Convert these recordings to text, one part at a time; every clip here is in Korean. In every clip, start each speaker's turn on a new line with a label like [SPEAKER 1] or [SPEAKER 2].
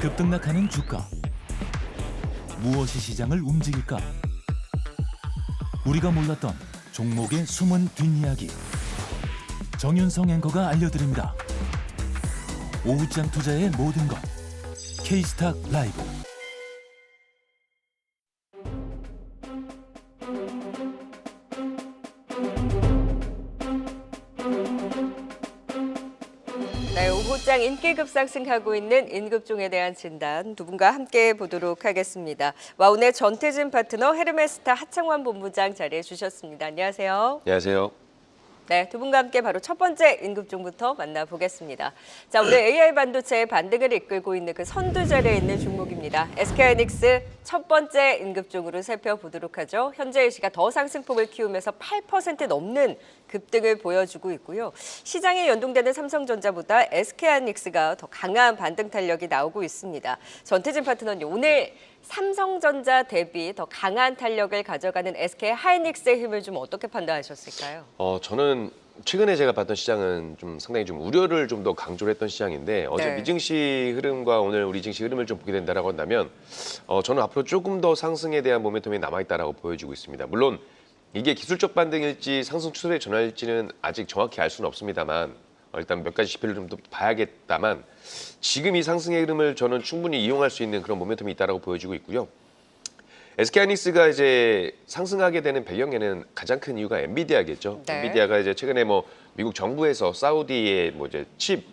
[SPEAKER 1] 급등락하는 주가. 무엇이 시장을 움직일까? 우리가 몰랐던 종목의 숨은 뒷이야기. 정윤성 앵커가 알려드립니다. 오후장 투자의 모든 것. K스탁 라이브.
[SPEAKER 2] 네, 오후장 인기 급상승하고 있는 인급종에 대한 진단 두 분과 함께 보도록 하겠습니다. 와운의 전태진 파트너 헤르메스타 하창환 본부장 자리해 주셨습니다. 안녕하세요.
[SPEAKER 3] 안녕하세요.
[SPEAKER 2] 네, 두 분과 함께 바로 첫 번째 인급종부터 만나보겠습니다. 자, 오늘 AI 반도체의 반등을 이끌고 있는 그 선두 자리에 있는 종목입니다. SK하이닉스 첫 번째 인급종으로 살펴보도록 하죠. 현재 시가 더 상승폭을 키우면서 8% 넘는 급등을 보여주고 있고요. 시장에 연동되는 삼성전자보다 SK하이닉스가 더 강한 반등 탄력이 나오고 있습니다. 전태진 파트너님, 오늘 삼성전자 대비 더 강한 탄력을 가져가는 SK하이닉스의 힘을 좀 어떻게 판단하셨을까요?
[SPEAKER 3] 저는 최근에 제가 봤던 시장은 좀 상당히 좀 우려를 좀 더 강조를 했던 시장인데 어제
[SPEAKER 2] 네.
[SPEAKER 3] 미증시 흐름과 오늘 우리 증시 흐름을 좀 보게 된다라고 한다면 저는 앞으로 조금 더 상승에 대한 모멘텀이 남아있다라고 보여지고 있습니다. 물론 이게 기술적 반등일지 상승 추세의 전환일지는 아직 정확히 알 수는 없습니다만 일단 몇 가지 지표를 좀 더 봐야겠다만 지금 이 상승의 흐름을 저는 충분히 이용할 수 있는 그런 모멘텀이 있다라고 보여지고 있고요. SK하이닉스가 이제 상승하게 되는 배경에는 가장 큰 이유가 엔비디아겠죠.
[SPEAKER 2] 네.
[SPEAKER 3] 엔비디아가 이제 최근에 뭐 미국 정부에서 사우디의 뭐 이제 칩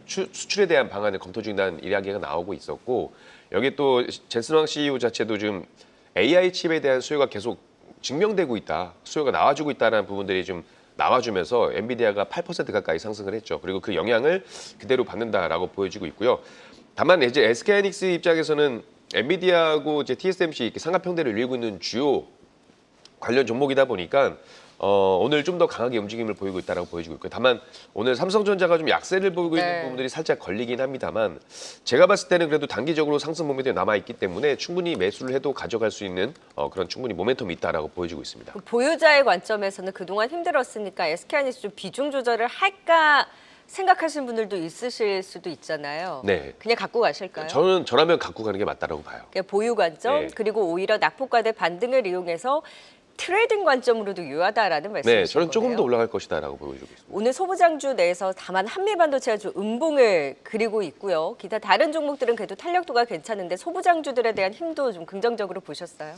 [SPEAKER 3] 수출에 대한 방안을 검토 중이라는 이야기가 나오고 있었고 여기 또 젠슨 왕 CEO 자체도 좀 AI 칩에 대한 수요가 계속 증명되고 있다, 수요가 나와주고 있다는 부분들이 좀 나와주면서 엔비디아가 8% 가까이 상승을 했죠. 그리고 그 영향을 그대로 받는다라고 보여지고 있고요. 다만 이제 SK하이닉스 입장에서는 엔비디아하고 이제 TSMC 이렇게 삼각형대를 이루고 있는 주요 관련 종목이다 보니까 오늘 좀 더 강하게 움직임을 보이고 있다라고 보여지고 있고요. 다만 오늘 삼성전자가 좀 약세를 보이고
[SPEAKER 2] 네.
[SPEAKER 3] 있는 부분들이 살짝 걸리긴 합니다만 제가 봤을 때는 그래도 단기적으로 상승 모멘텀이 남아 있기 때문에 충분히 매수를 해도 가져갈 수 있는 그런 충분히 모멘텀이 있다라고 보여지고 있습니다.
[SPEAKER 2] 보유자의 관점에서는 그동안 힘들었으니까 SK하이닉스 좀 비중 조절을 할까 생각하시는 분들도 있으실 수도 있잖아요.
[SPEAKER 3] 네.
[SPEAKER 2] 그냥 갖고 가실까요?
[SPEAKER 3] 저라면 갖고 가는 게 맞다라고 봐요.
[SPEAKER 2] 그냥 보유 관점,
[SPEAKER 3] 네.
[SPEAKER 2] 그리고 오히려 낙폭과대 반등을 이용해서 트레이딩 관점으로도 유효하다라는 말씀이신
[SPEAKER 3] 네, 저는 조금
[SPEAKER 2] 거네요.
[SPEAKER 3] 더 올라갈 것이다라고 보여지고 있습니다.
[SPEAKER 2] 오늘 소부장주 내에서 다만 한미반도체가 좀 음봉을 그리고 있고요. 기타 다른 종목들은 그래도 탄력도가 괜찮은데 소부장주들에 대한 힘도 좀 긍정적으로 보셨어요?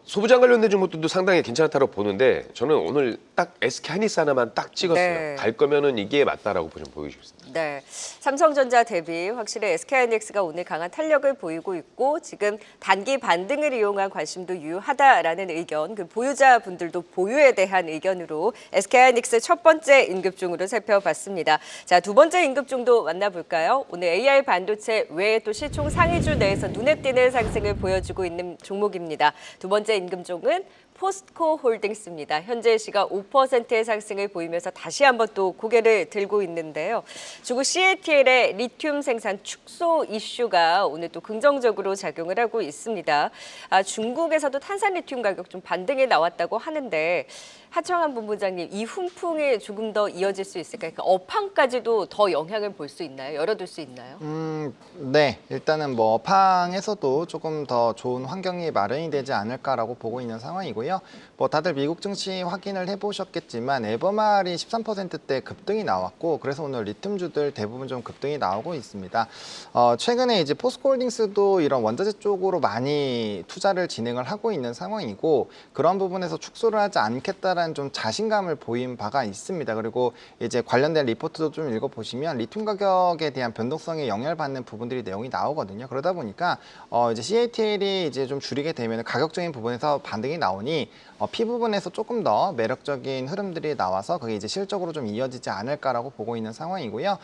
[SPEAKER 3] 소부장 관련된 종목들도 상당히 괜찮다고 보는데 저는 오늘 딱 SK하이닉스 하나만 딱 찍었어요.
[SPEAKER 2] 네.
[SPEAKER 3] 갈 거면은 이게 맞다라고 보여지고 있습니다.
[SPEAKER 2] 네, 삼성전자 대비 확실히 SK하이닉스가 오늘 강한 탄력을 보이고 있고 지금 단기 반등을 이용한 관심도 유효하다라는 의견, 그 보유자분들도 보유에 대한 의견으로 SK하이닉스 첫 번째 인급종으로 살펴봤습니다. 자, 두 번째 인급종도 만나볼까요? 오늘 AI 반도체 외에 또 시총 상위주 내에서 눈에 띄는 상승을 보여주고 있는 종목입니다. 두 번째 인급종은 포스코 홀딩스입니다. 현재 시가 5%의 상승을 보이면서 다시 한번 또 고개를 들고 있는데요. 중국 CATL의 리튬 생산 축소 이슈가 오늘 또 긍정적으로 작용을 하고 있습니다. 중국에서도 탄산 리튬 가격 좀 반등이 나왔다고 하는데 하창환 본부장님, 이 훈풍이 조금 더 이어질 수 있을까요? 그러니까 업황까지도 더 영향을 볼 수 있나요? 열어둘 수 있나요?
[SPEAKER 4] 네, 일단은 뭐 업황에서도 조금 더 좋은 환경이 마련이 되지 않을까라고 보고 있는 상황이고요. 뭐 다들 미국 증시 확인을 해보셨겠지만 에버말이 13%대 급등이 나왔고 그래서 오늘 리튬주들 대부분 좀 급등이 나오고 있습니다. 최근에 이제 포스코홀딩스도 이런 원자재 쪽으로 많이 투자를 진행을 하고 있는 상황이고 그런 부분에서 축소를 하지 않겠다라는 좀 자신감을 보인 바가 있습니다. 그리고 이제 관련된 리포트도 좀 읽어보시면 리튬 가격에 대한 변동성에 영향을 받는 부분들이 내용이 나오거든요. 그러다 보니까 이제 CATL이 이제 좀 줄이게 되면 가격적인 부분에서 반등이 나오니 P 부분에서 조금 더 매력적인 흐름들이 나와서 그게 이제 실적으로 좀 이어지지 않을까라고 보고 있는 상황이고요.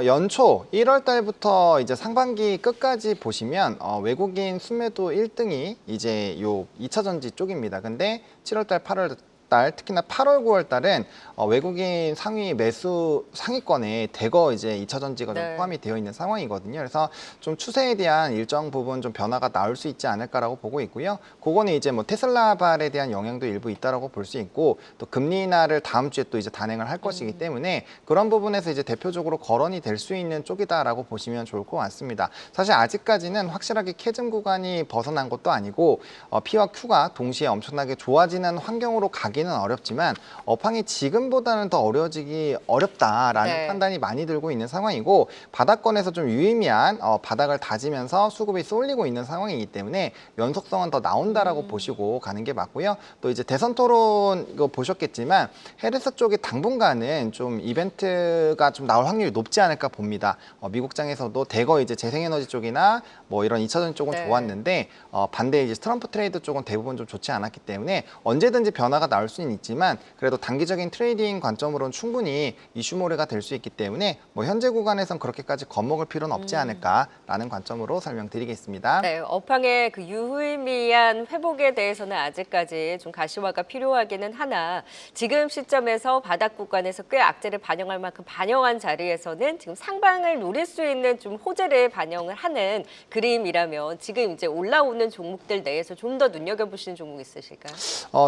[SPEAKER 4] 연초 1월 달부터 이제 상반기 끝까지 보시면 외국인 순매도 1등이 이제 요 2차 전지 쪽입니다. 근데 7월 달, 8월 달, 특히나 8월, 9월 달은 외국인 상위 매수 상위권에 대거 이제 2차 전지가 좀
[SPEAKER 2] 네.
[SPEAKER 4] 포함이 되어 있는 상황이거든요. 그래서 좀 추세에 대한 일정 부분 좀 변화가 나올 수 있지 않을까라고 보고 있고요. 그거는 이제 뭐 테슬라발에 대한 영향도 일부 있다라고 볼 수 있고, 또 금리 인하를 다음 주에 또 이제 단행을 할 것이기 때문에 그런 부분에서 이제 대표적으로 거론이 될 수 있는 쪽이다라고 보시면 좋을 것 같습니다. 사실 아직까지는 확실하게 캐즘 구간이 벗어난 것도 아니고 P와 Q가 동시에 엄청나게 좋아지는 환경으로 가기는 어렵지만 업황이 지금보다는 더 어려워지기 어렵다라는
[SPEAKER 2] 네.
[SPEAKER 4] 판단이 많이 들고 있는 상황이고, 바닥권에서 좀 유의미한 바닥을 다지면서 수급이 쏠리고 있는 상황이기 때문에 연속성은 더 나온다라고 보시고 가는 게 맞고요. 또 이제 대선 토론 이거 보셨겠지만 해리스 쪽이 당분간은 좀 이벤트가 좀 나올 확률이 높지 않을까 봅니다. 미국장에서도 대거 이제 재생에너지 쪽이나 뭐 이런 2차전 쪽은
[SPEAKER 2] 네.
[SPEAKER 4] 좋았는데 반대에 이제 트럼프 트레이드 쪽은 대부분 좀 좋지 않았기 때문에 언제든지 변화가 나올 수는 있지만 그래도 단기적인 트레이딩 관점으로는 충분히 이슈몰이가 될 수 있기 때문에 뭐 현재 구간에선 그렇게까지 겁먹을 필요는 없지 않을까라는 관점으로 설명드리겠습니다.
[SPEAKER 2] 네, 업황의 그 유의미한 회복에 대해서는 아직까지 좀 가시화가 필요하기는 하나 지금 시점에서 바닥 구간에서 꽤 악재를 반영할 만큼 반영한 자리에서는 지금 상방을 노릴 수 있는 좀 호재를 반영을 하는 그림이라면 지금 이제 올라오는 종목들 내에서 좀 더 눈여겨보시는 종목 있으실까요?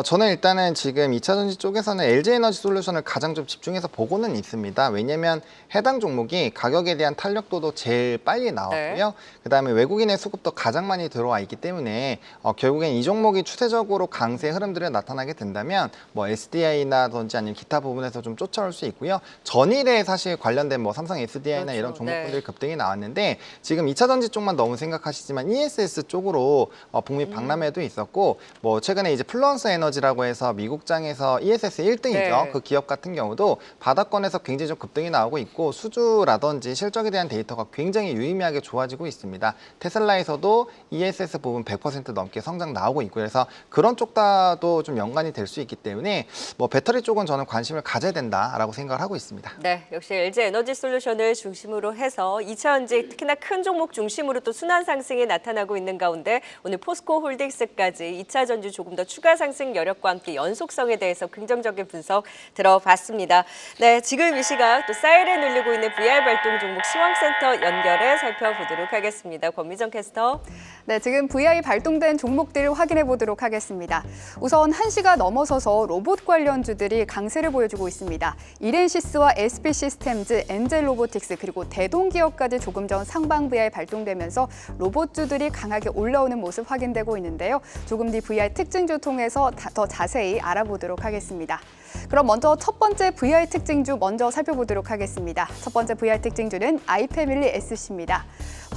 [SPEAKER 4] 저는 일단은 지금 2차전지 쪽에서는 LG에너지솔루션을 가장 좀 집중해서 보고는 있습니다. 왜냐면 해당 종목이 가격에 대한 탄력도도 제일 빨리 나왔고요. 그다음에 외국인의 수급도 가장 많이 들어와 있기 때문에 결국엔 이 종목이 추세적으로 강세 흐름들이 나타나게 된다면 뭐 SDI나든지 아니면 기타 부분에서 좀 쫓아올 수 있고요. 전일에 사실 관련된 뭐 삼성 SDI나
[SPEAKER 2] 그렇죠.
[SPEAKER 4] 이런 종목들이
[SPEAKER 2] 네.
[SPEAKER 4] 급등이 나왔는데 지금 2차전지 쪽만 너무 생각하시지만 ESS 쪽으로 북미 박람회도 있었고 뭐 최근에 이제 플루언스 에너지라고 해서 미국장에서 ESS 1등이죠.
[SPEAKER 2] 네.
[SPEAKER 4] 그 기업 같은 경우도 바닥권에서 굉장히 좀 급등이 나오고 있고 수주라든지 실적에 대한 데이터가 굉장히 유의미하게 좋아지고 있습니다. 테슬라에서도 ESS 부분 100% 넘게 성장 나오고 있고 그래서 그런 쪽과도 좀 연관이 될 수 있기 때문에 뭐 배터리 쪽은 저는 관심을 가져야 된다라고 생각을 하고 있습니다.
[SPEAKER 2] 네, 역시 LG 에너지 솔루션을 중심으로 해서 2차전지 특히나 큰 종목 중심으로 또 순환 상승이 나타나고 있는 가운데 오늘 포스코 홀딩스까지 2차전지 조금 더 추가 상승 여력과 함께 연속성에 대해서 긍정적인 분석 들어봤습니다. 네, 지금 이 시각 또 사이렌 울리고 있는 VR 발동 종목 시황센터 연결해 살펴보도록 하겠습니다. 권미정 캐스터.
[SPEAKER 5] 네, 지금 VI 발동된 종목들을 확인해 보도록 하겠습니다. 우선 1시가 넘어서서 로봇 관련주들이 강세를 보여주고 있습니다. 이렌시스와 SP 시스템즈, 엔젤 로보틱스 그리고 대동기업까지 조금 전 상방 VI 발동되면서 로봇주들이 강하게 올라오는 모습 확인되고 있는데요. 조금 뒤 VI 특징주 통해서 더 자세히 알아보도록 하겠습니다. 그럼 먼저 첫 번째 VI 특징주 먼저 살펴보도록 하겠습니다. 첫 번째 VI 특징주는 아이패밀리 SC입니다.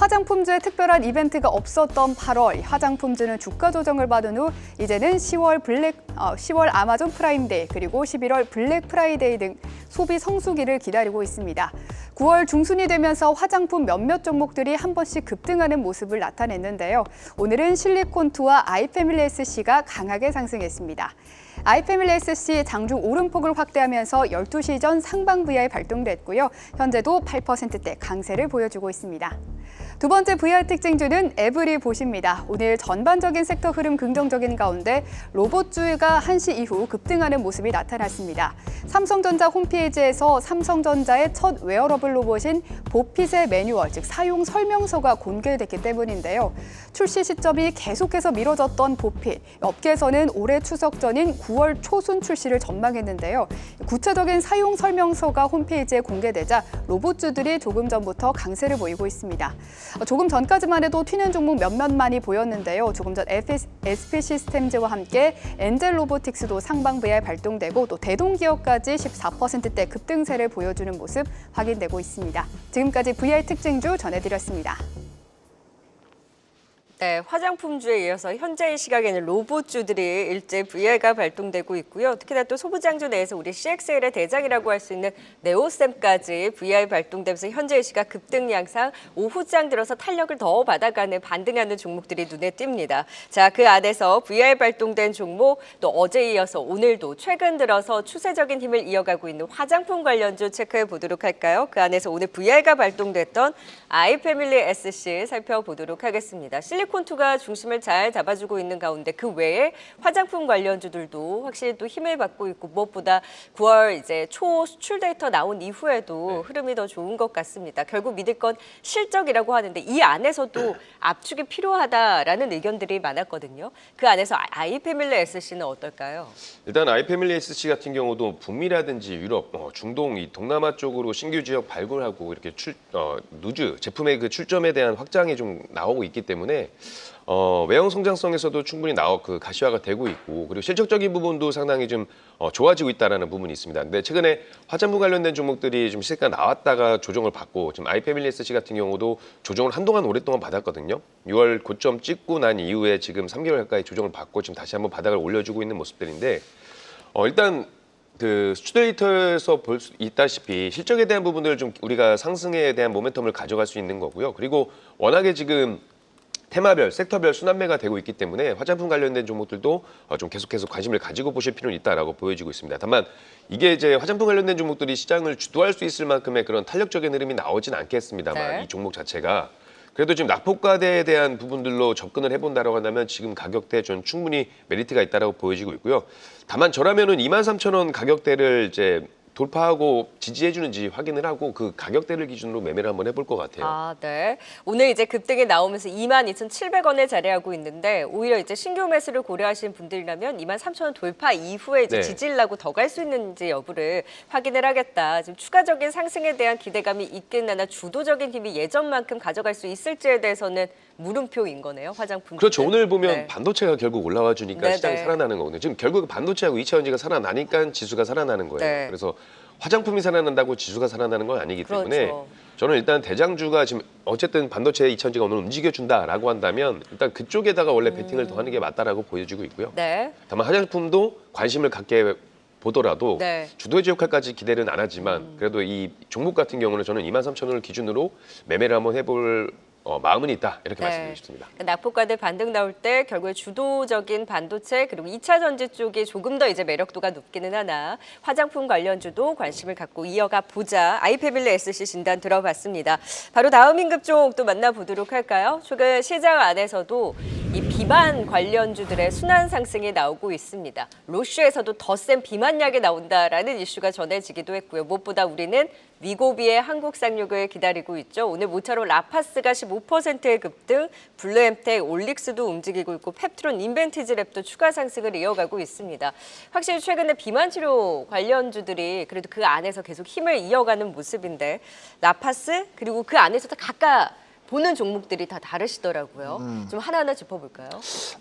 [SPEAKER 5] 화장품주에 특별한 이벤트가 없었던 8월, 화장품주는 주가 조정을 받은 후 이제는 10월 아마존 프라임데이 그리고 11월 블랙 프라이데이 등 소비 성수기를 기다리고 있습니다. 9월 중순이 되면서 화장품 몇몇 종목들이 한 번씩 급등하는 모습을 나타냈는데요. 오늘은 실리콘투와 아이패밀리 SC가 강하게 상승했습니다. 아이패밀리 SC 장중 오름폭을 확대하면서 12시 전 상방 VI 발동됐고요. 현재도 8%대 강세를 보여주고 있습니다. 두 번째 VR 특징주는 에브리봇입니다. 오늘 전반적인 섹터 흐름 긍정적인 가운데 로봇주가 1시 이후 급등하는 모습이 나타났습니다. 삼성전자 홈페이지에서 삼성전자의 첫 웨어러블 로봇인 보핏의 매뉴얼, 즉 사용 설명서가 공개됐기 때문인데요. 출시 시점이 계속해서 미뤄졌던 보핏, 업계에서는 올해 추석 전인 9월 초순 출시를 전망했는데요. 구체적인 사용 설명서가 홈페이지에 공개되자 로봇주들이 조금 전부터 강세를 보이고 있습니다. 조금 전까지만 해도 튀는 종목 몇몇만이 보였는데요. 조금 전 SP 시스템즈와 함께 엔젤 로보틱스도 상방 VI 발동되고 또 대동기업까지 14%대 급등세를 보여주는 모습 확인되고 있습니다. 지금까지 VI 특징주 전해드렸습니다.
[SPEAKER 2] 네, 화장품주에 이어서 현재 이 시각에는 로봇주들이 일제 VI가 발동되고 있고요. 특히나 또 소부장주 내에서 우리 CXL의 대장이라고 할 수 있는 네오셈까지 VI 발동되면서 현재 이 시각 급등 양상, 오후장 들어서 탄력을 더 받아가는 반등하는 종목들이 눈에 띕니다. 자, 그 안에서 VI 발동된 종목, 또 어제 이어서 오늘도 최근 들어서 추세적인 힘을 이어가고 있는 화장품 관련주 체크해 보도록 할까요? 그 안에서 오늘 VI가 발동됐던 아이패밀리 SC 살펴보도록 하겠습니다. 실리콘 에스콘투가 중심을 잘 잡아주고 있는 가운데 그 외에 화장품 관련주들도 확실히 또 힘을 받고 있고 무엇보다 9월 이제 초 수출 데이터 나온 이후에도 흐름이 더 좋은 것 같습니다. 결국 믿을 건 실적이라고 하는데 이 안에서도 압축이 필요하다라는 의견들이 많았거든요. 그 안에서 아이패밀리 SC는 어떨까요?
[SPEAKER 3] 일단 아이패밀리 SC 같은 경우도 북미라든지 유럽, 중동, 이 동남아 쪽으로 신규 지역 발굴하고 이렇게 누즈 제품의 그 출점에 대한 확장이 좀 나오고 있기 때문에 외형 성장성에서도 충분히 가시화가 되고 있고 그리고 실적적인 부분도 상당히 좀 좋아지고 있다라는 부분이 있습니다. 근데 최근에 화장품 관련된 종목들이 좀 시세가 나왔다가 조정을 받고 지금 아이패밀리 SC 같은 경우도 조정을 한동안 오랫동안 받았거든요. 6월 고점 찍고 난 이후에 지금 3개월 가까이 조정을 받고 지금 다시 한번 바닥을 올려주고 있는 모습들인데 일단 그 수출 데이터에서 볼 수 있다시피 실적에 대한 부분들 좀 우리가 상승에 대한 모멘텀을 가져갈 수 있는 거고요. 그리고 워낙에 지금 테마별, 섹터별 순환매가 되고 있기 때문에 화장품 관련된 종목들도 좀 계속해서 관심을 가지고 보실 필요는 있다라고 보여지고 있습니다. 다만 이게 이제 화장품 관련된 종목들이 시장을 주도할 수 있을 만큼의 그런 탄력적인 흐름이 나오진 않겠습니다만
[SPEAKER 2] 네.
[SPEAKER 3] 이 종목 자체가 그래도 지금 낙폭과대에 대한 부분들로 접근을 해본다라고 한다면 지금 가격대 전 충분히 메리트가 있다라고 보여지고 있고요. 다만 저라면은 23,000원 가격대를 이제 돌파하고 지지해주는지 확인을 하고 그 가격대를 기준으로 매매를 한번 해볼 것 같아요.
[SPEAKER 2] 아, 네. 오늘 이제 급등이 나오면서 22,700원에 자리하고 있는데 오히려 이제 신규 매수를 고려하시는 분들이라면 23,000원 돌파 이후에 이제
[SPEAKER 3] 네.
[SPEAKER 2] 지지를 하고 더 갈 수 있는지 여부를 확인을 하겠다. 지금 추가적인 상승에 대한 기대감이 있긴 하나 주도적인 힘이 예전만큼 가져갈 수 있을지에 대해서는 물음표인 거네요. 화장품.
[SPEAKER 3] 그렇죠. 오늘 보면
[SPEAKER 2] 네.
[SPEAKER 3] 반도체가 결국 올라와 주니까
[SPEAKER 2] 네네.
[SPEAKER 3] 시장이 살아나는 거거든요. 지금 결국 반도체하고 2차전지가 살아나니까 지수가 살아나는 거예요.
[SPEAKER 2] 네.
[SPEAKER 3] 그래서 화장품이 살아난다고 지수가 살아나는 건 아니기 때문에
[SPEAKER 2] 그렇죠.
[SPEAKER 3] 저는 일단 대장주가 지금 어쨌든 반도체 2차전지가 오늘 움직여준다라고 한다면 일단 그쪽에다가 원래 베팅을 더 하는 게 맞다라고 보여지고 있고요.
[SPEAKER 2] 네.
[SPEAKER 3] 다만 화장품도 관심을 갖게 보더라도
[SPEAKER 2] 네.
[SPEAKER 3] 주도해제 역할까지 기대는 안 하지만 그래도 이 종목 같은 경우는 저는 23,000원을 기준으로 매매를 한번 해볼 마음은 있다 이렇게
[SPEAKER 2] 네.
[SPEAKER 3] 말씀드리고 싶습니다.
[SPEAKER 2] 낙폭과대 반등 나올 때 결국에 주도적인 반도체 그리고 2차 전지 쪽이 조금 더 이제 매력도가 높기는 하나 화장품 관련주도 관심을 갖고 이어가 보자. 아이패밀리 SC 진단 들어봤습니다. 바로 다음 임급종 또 만나보도록 할까요? 최근 시장 안에서도 이 비만 관련주들의 순환 상승이 나오고 있습니다. 로슈에서도 더 센 비만약이 나온다라는 이슈가 전해지기도 했고요. 무엇보다 우리는 위고비의 한국 상륙을 기다리고 있죠. 오늘 모처럼 라파스가 15%의 급등, 블루엠텍, 올릭스도 움직이고 있고 펩트론, 인벤티지랩도 추가 상승을 이어가고 있습니다. 확실히 최근에 비만 치료 관련주들이 그래도 그 안에서 계속 힘을 이어가는 모습인데 라파스 그리고 그 안에서도 각각 보는 종목들이 다 다르시더라고요. 좀 하나하나 짚어볼까요?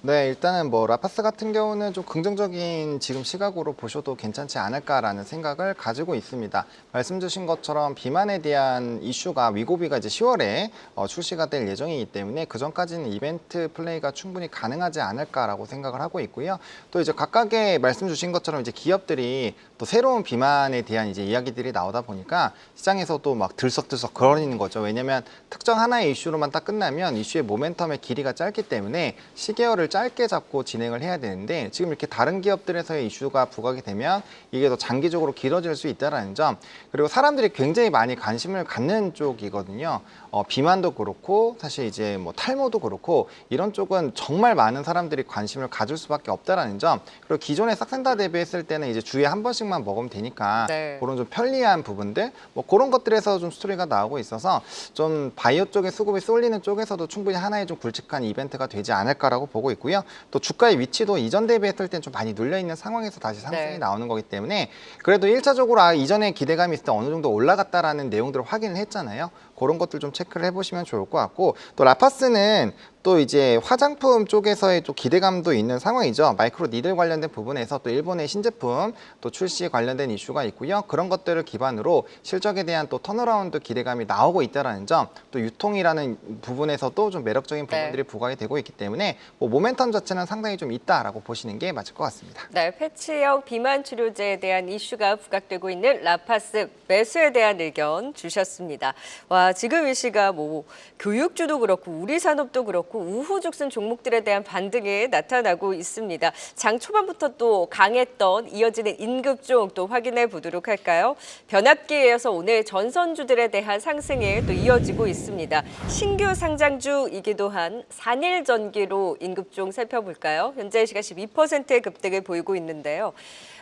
[SPEAKER 4] 네, 일단은 뭐 라파스 같은 경우는 좀 긍정적인 지금 시각으로 보셔도 괜찮지 않을까라는 생각을 가지고 있습니다. 말씀 주신 것처럼 비만에 대한 이슈가 위고비가 이제 10월에 출시가 될 예정이기 때문에 그 전까지는 이벤트 플레이가 충분히 가능하지 않을까라고 생각을 하고 있고요. 또 이제 각각의 말씀 주신 것처럼 이제 기업들이 또 새로운 비만에 대한 이제 이야기들이 나오다 보니까 시장에서도 막 들썩들썩 거리는 거죠. 왜냐면 특정 하나의 이슈로만 딱 끝나면 이슈의 모멘텀의 길이가 짧기 때문에 시계열을 짧게 잡고 진행을 해야 되는데 지금 이렇게 다른 기업들에서의 이슈가 부각이 되면 이게 더 장기적으로 길어질 수 있다는 점 그리고 사람들이 굉장히 많이 관심을 갖는 쪽이거든요. 비만도 그렇고 사실 이제 뭐 탈모도 그렇고 이런 쪽은 정말 많은 사람들이 관심을 가질 수밖에 없다라는 점 그리고 기존에 싹센다 대비했을 때는 이제 주에 한 번씩만 먹으면 되니까
[SPEAKER 2] 네.
[SPEAKER 4] 그런 좀 편리한 부분들 뭐 그런 것들에서 좀 스토리가 나오고 있어서 좀 바이오 쪽에 수급이 쏠리는 쪽에서도 충분히 하나의 좀 굵직한 이벤트가 되지 않을까라고 보고 있고요. 또 주가의 위치도 이전 대비했을 땐 좀 많이 눌려 있는 상황에서 다시 상승이
[SPEAKER 2] 네.
[SPEAKER 4] 나오는 거기 때문에 그래도 1차적으로 이전에 기대감이 있을 때 어느 정도 올라갔다라는 내용들을 확인을 했잖아요. 그런 것들 좀 체크를 해보시면 좋을 것 같고 또 라파스는 또 이제 화장품 쪽에서의 또 기대감도 있는 상황이죠. 마이크로 니들 관련된 부분에서 또 일본의 신제품 또 출시 관련된 이슈가 있고요. 그런 것들을 기반으로 실적에 대한 또 턴어라운드 기대감이 나오고 있다는 점, 또 유통이라는 부분에서도 좀 매력적인 부분들이 부각이 되고 있기 때문에 뭐 모멘텀 자체는 상당히 좀 있다라고 보시는 게 맞을 것 같습니다.
[SPEAKER 2] 네, 패치형 비만 치료제에 대한 이슈가 부각되고 있는 라파스 매수에 대한 의견 주셨습니다. 와, 지금 이 시가 뭐 교육주도 그렇고 우리 산업도 그렇고 우후죽순 종목들에 대한 반등이 나타나고 있습니다. 장 초반부터 또 강했던 이어지는 인급종 또 확인해 보도록 할까요? 변압기에 이어서 오늘 전선주들에 대한 상승이 또 이어지고 있습니다. 신규 상장주이기도 한 산일전기로 인급종 살펴볼까요? 현재 시가 12%의 급등을 보이고 있는데요.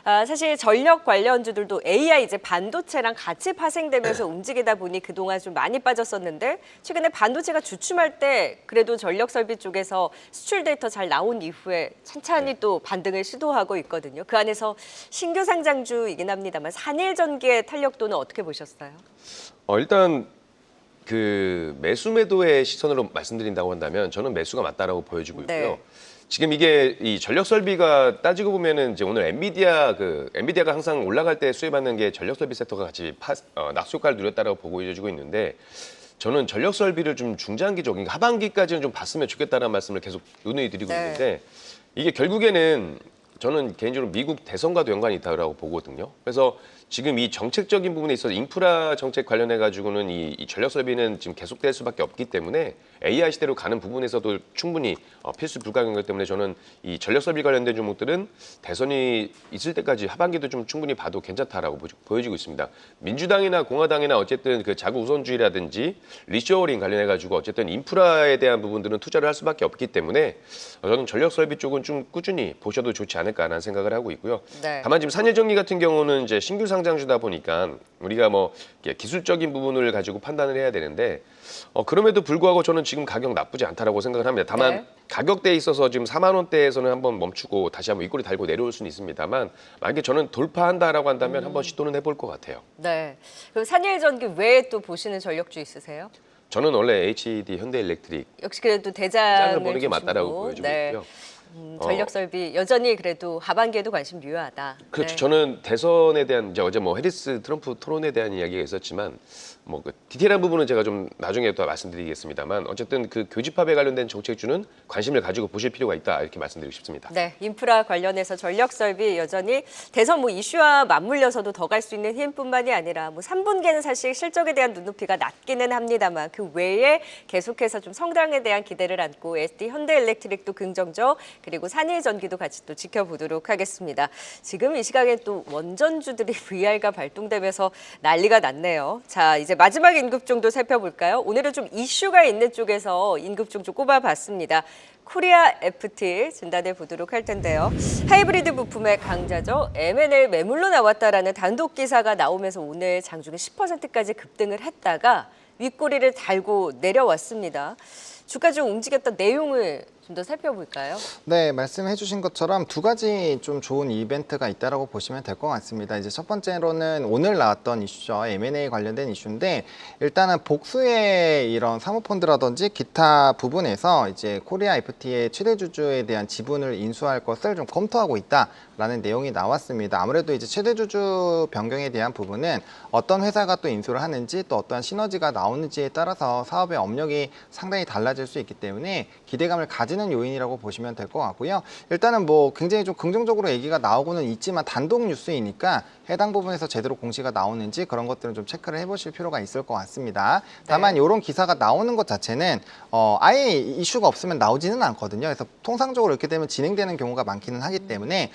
[SPEAKER 2] 사실 전력 관련주들도 AI 이제 반도체랑 같이 파생되면서 움직이다 보니 그동안 좀 많이 빠졌었는데 최근에 반도체가 주춤할 때 그래도 전력 설비 쪽에서 수출 데이터 잘 나온 이후에 찬찬히 또 반등을 시도하고 있거든요. 그 안에서 신규 상장주이긴 합니다만 산일전기의 탄력도는 어떻게 보셨어요?
[SPEAKER 3] 일단 그 매수 매도의 시선으로 말씀드린다고 한다면 저는 매수가 맞다라고 보여지고 있고요.
[SPEAKER 2] 네.
[SPEAKER 3] 지금 이게 이 전력 설비가 따지고 보면은 이제 오늘 엔비디아가 항상 올라갈 때 수혜받는 게 전력 설비 섹터가 같이 낙수 효과를 누렸다라고 보여지고 있는데 저는 전력 설비를 좀 중장기적, 그러니까 하반기까지는 좀 봤으면 좋겠다는 말씀을 계속 논의 드리고
[SPEAKER 2] 네.
[SPEAKER 3] 있는데 이게 결국에는 저는 개인적으로 미국 대선과도 연관이 있다고 보거든요. 그래서 지금 이 정책적인 부분에 있어서 인프라 정책 관련해 가지고는 이 전력 설비는 지금 계속될 수밖에 없기 때문에 AI 시대로 가는 부분에서도 충분히 필수 불가능하기 때문에 저는 이 전력 설비 관련된 종목들은 대선이 있을 때까지 하반기도 좀 충분히 봐도 괜찮다라고 보여지고 있습니다. 민주당이나 공화당이나 어쨌든 그 자구 우선주의라든지 리쇼어링 관련해 가지고 어쨌든 인프라에 대한 부분들은 투자를 할 수밖에 없기 때문에 저는 전력 설비 쪽은 좀 꾸준히 보셔도 좋지 않을까라는 생각을 하고 있고요.
[SPEAKER 2] 네.
[SPEAKER 3] 다만 지금 산일전기 같은 경우는 이제 신규 상장주다 보니까 우리가 뭐 기술적인 부분을 가지고 판단을 해야 되는데 그럼에도 불구하고 저는 지금 가격 나쁘지 않다라고 생각을 합니다. 다만
[SPEAKER 2] 네.
[SPEAKER 3] 가격대에 있어서 지금 4만 원대에서는 한번 멈추고 다시 한번 윗꼬리 달고 내려올 수는 있습니다만 만약에 저는 돌파한다라고 한다면 한번 시도는 해볼 것 같아요.
[SPEAKER 2] 네. 그럼 산일전기 외에 또 보시는 전력주 있으세요?
[SPEAKER 3] 저는 원래 HD 현대일렉트릭
[SPEAKER 2] 역시 그래도
[SPEAKER 3] 짱을
[SPEAKER 2] 대장을
[SPEAKER 3] 보는 게
[SPEAKER 2] 중심으로,
[SPEAKER 3] 맞다라고 보여지고 있고요.
[SPEAKER 2] 전력 설비 여전히 그래도 하반기에도 관심 유효하다.
[SPEAKER 3] 그렇죠.
[SPEAKER 2] 네.
[SPEAKER 3] 저는 대선에 대한 이제 어제 뭐 해리스 트럼프 토론에 대한 이야기가 있었지만 뭐 그 디테일한 부분은 제가 좀 나중에 또 말씀드리겠습니다만 어쨌든 그 교집합에 관련된 정책주는 관심을 가지고 보실 필요가 있다 이렇게 말씀드리고 싶습니다.
[SPEAKER 2] 네, 인프라 관련해서 전력 설비 여전히 대선 뭐 이슈와 맞물려서도 더 갈 수 있는 힘뿐만이 아니라 뭐 3분기에는 사실 실적에 대한 눈높이가 낮기는 합니다만 그 외에 계속해서 좀 성장에 대한 기대를 안고 SD 현대일렉트릭도 긍정적 그리고 산일전기도 같이 또 지켜보도록 하겠습니다. 지금 이 시각에 또 원전주들이 VR가 발동되면서 난리가 났네요. 자, 이제 마지막 인급종도 살펴볼까요? 오늘은 좀 이슈가 있는 쪽에서 인급종 좀 꼽아봤습니다. 코리아 FT 진단해 보도록 할 텐데요. 하이브리드 부품의 강자죠. M&A 매물로 나왔다라는 단독 기사가 나오면서 오늘 장중에 10%까지 급등을 했다가 윗꼬리를 달고 내려왔습니다. 주가 좀 움직였던 내용을 좀 더 살펴볼까요?
[SPEAKER 4] 네, 말씀해 주신 것처럼 두 가지 좀 좋은 이벤트가 있다라고 보시면 될 것 같습니다. 이제 첫 번째로는 오늘 나왔던 이슈죠. M&A 관련된 이슈인데 일단은 복수의 이런 사모펀드라든지 기타 부분에서 이제 코리아 FT의 최대 주주에 대한 지분을 인수할 것을 좀 검토하고 있다라는 내용이 나왔습니다. 아무래도 이제 최대 주주 변경에 대한 부분은 어떤 회사가 또 인수를 하는지 또 어떠한 시너지가 나오는지에 따라서 사업의 업력이 상당히 달라질 수 있기 때문에 기대감을 가지는 요인이라고 보시면 될 것 같고요. 일단은 뭐 굉장히 좀 긍정적으로 얘기가 나오고는 있지만 단독 뉴스이니까 해당 부분에서 제대로 공시가 나오는지 그런 것들은 좀 체크를 해보실 필요가 있을 것 같습니다. 다만 이런 기사가 나오는 것 자체는 아예 이슈가 없으면 나오지는 않거든요. 그래서 통상적으로 이렇게 되면 진행되는 경우가 많기는 하기 때문에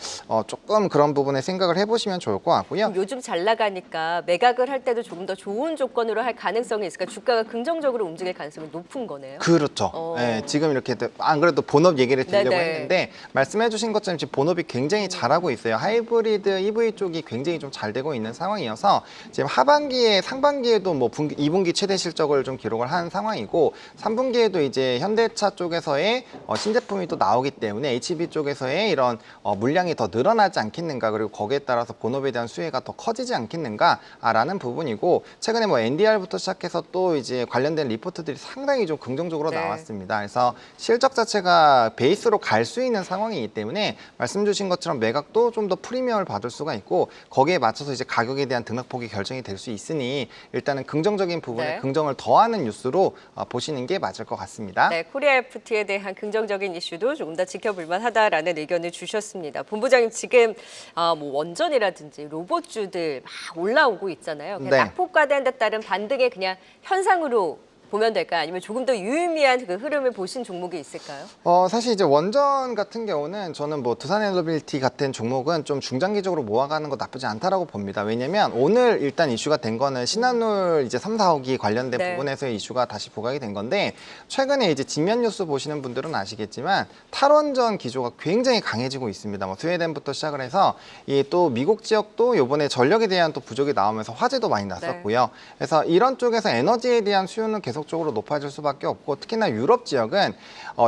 [SPEAKER 4] 조금 그런 부분에 생각을 해보시면 좋을 것 같고요.
[SPEAKER 2] 요즘 잘 나가니까 매각을 할 때도 조금 더 좋은 조건으로 할 가능성이 있으니까 주가가 긍정적으로 움직일 가능성이 높은 거네요.
[SPEAKER 4] 그렇죠. 네, 지금 이렇게 안 그래도 본업 얘기를 드리려고
[SPEAKER 2] 네네.
[SPEAKER 4] 했는데 말씀해 주신 것처럼 지금 본업이 굉장히 잘하고 있어요. 하이브리드 EV 쪽이 굉장히 좀 잘 되고 있는 상황이어서 지금 하반기에 상반기에도 뭐 2분기 최대 실적을 좀 기록을 한 상황이고 3분기에도 이제 현대차 쪽에서의 신제품이 또 나오기 때문에 HB 쪽에서의 이런 물량이 더 늘어나지 않겠는가 그리고 거기에 따라서 본업에 대한 수혜가 더 커지지 않겠는가라는 부분이고 최근에 뭐 NDR부터 시작해서 또 이제 관련된 리포트들이 상당히 좀 긍정적으로
[SPEAKER 2] 네.
[SPEAKER 4] 나왔습니다. 그래서 실적 자체 자체가 베이스로 갈 수 있는 상황이기 때문에 말씀 주신 것처럼 매각도 좀 더 프리미엄을 받을 수가 있고 거기에 맞춰서 이제 가격에 대한 등락폭이 결정이 될 수 있으니 일단은 긍정적인 부분에
[SPEAKER 2] 네.
[SPEAKER 4] 긍정을 더하는 뉴스로 보시는 게 맞을 것 같습니다.
[SPEAKER 2] 네, 코리아 FT에 대한 긍정적인 이슈도 조금 더 지켜볼 만하다라는 의견을 주셨습니다. 본부장님 지금 뭐 원전이라든지 로봇주들 막 올라오고 있잖아요. 그냥
[SPEAKER 4] 네.
[SPEAKER 2] 낙폭과대에 따른 반등의 그냥 현상으로 보면 될까요? 아니면 조금 더 유의미한 그 흐름을 보신 종목이 있을까요?
[SPEAKER 4] 사실 이제 원전 같은 경우는 저는 뭐 두산에너빌리티 같은 종목은 좀 중장기적으로 모아가는 거 나쁘지 않다라고 봅니다. 왜냐면 오늘 일단 이슈가 된 거는 신한울 이제 3, 4호기 관련된
[SPEAKER 2] 네.
[SPEAKER 4] 부분에서의 이슈가 다시 부각이 된 건데 최근에 이제 직면 뉴스 보시는 분들은 아시겠지만 탈원전 기조가 굉장히 강해지고 있습니다. 뭐 스웨덴부터 시작을 해서 이 또 미국 지역도 이번에 전력에 대한 또 부족이 나오면서 화재도 많이 났었고요. 그래서 이런 쪽에서 에너지에 대한 수요는 계속적으로 높아질 수밖에 없고 특히나 유럽 지역은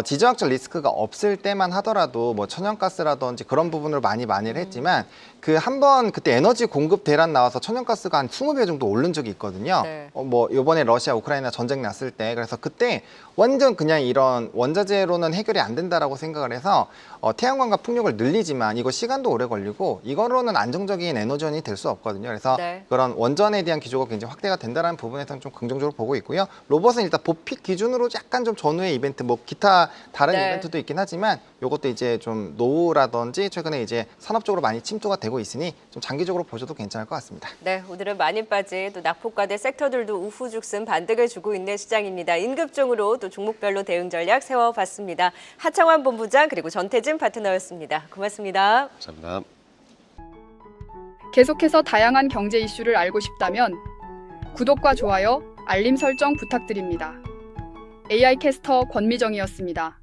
[SPEAKER 4] 지정학적 리스크가 없을 때만 하더라도 뭐 천연가스라든지 그런 부분을 많이를 했지만 그 한번 그때 에너지 공급 대란 나와서 천연가스가 한 20배 정도 오른 적이 있거든요.
[SPEAKER 2] 네.
[SPEAKER 4] 뭐 이번에 러시아 우크라이나 전쟁 났을 때 그래서 그때 완전 그냥 이런 원자재로는 해결이 안 된다라고 생각을 해서 태양광과 풍력을 늘리지만 이거 시간도 오래 걸리고 이거로는 안정적인 에너지원이 될 수 없거든요. 그래서
[SPEAKER 2] 네.
[SPEAKER 4] 그런 원전에 대한 기조가 굉장히 확대가 된다는 부분에서는 좀 긍정적으로 보고 있고요. 로봇은 일단 보픽 기준으로 약간 좀 전후의 이벤트, 뭐 기타 다른
[SPEAKER 2] 네.
[SPEAKER 4] 이벤트도 있긴 하지만 이것도 이제 좀 노후라든지 최근에 이제 산업적으로 많이 침투가 되고 있으니 좀 장기적으로 보셔도 괜찮을 것 같습니다.
[SPEAKER 2] 네, 오늘은 많이 빠진 또 낙폭과대 섹터들도 우후죽순 반등을 주고 있는 시장입니다. 임급종으로 또 종목별로 대응 전략 세워봤습니다. 하창환 본부장 그리고 전태진 파트너였습니다. 고맙습니다.
[SPEAKER 3] 감사합니다.
[SPEAKER 5] 계속해서 다양한 경제 이슈를 알고 싶다면 구독과 좋아요, 알림 설정 부탁드립니다. AI 캐스터 권미정이었습니다.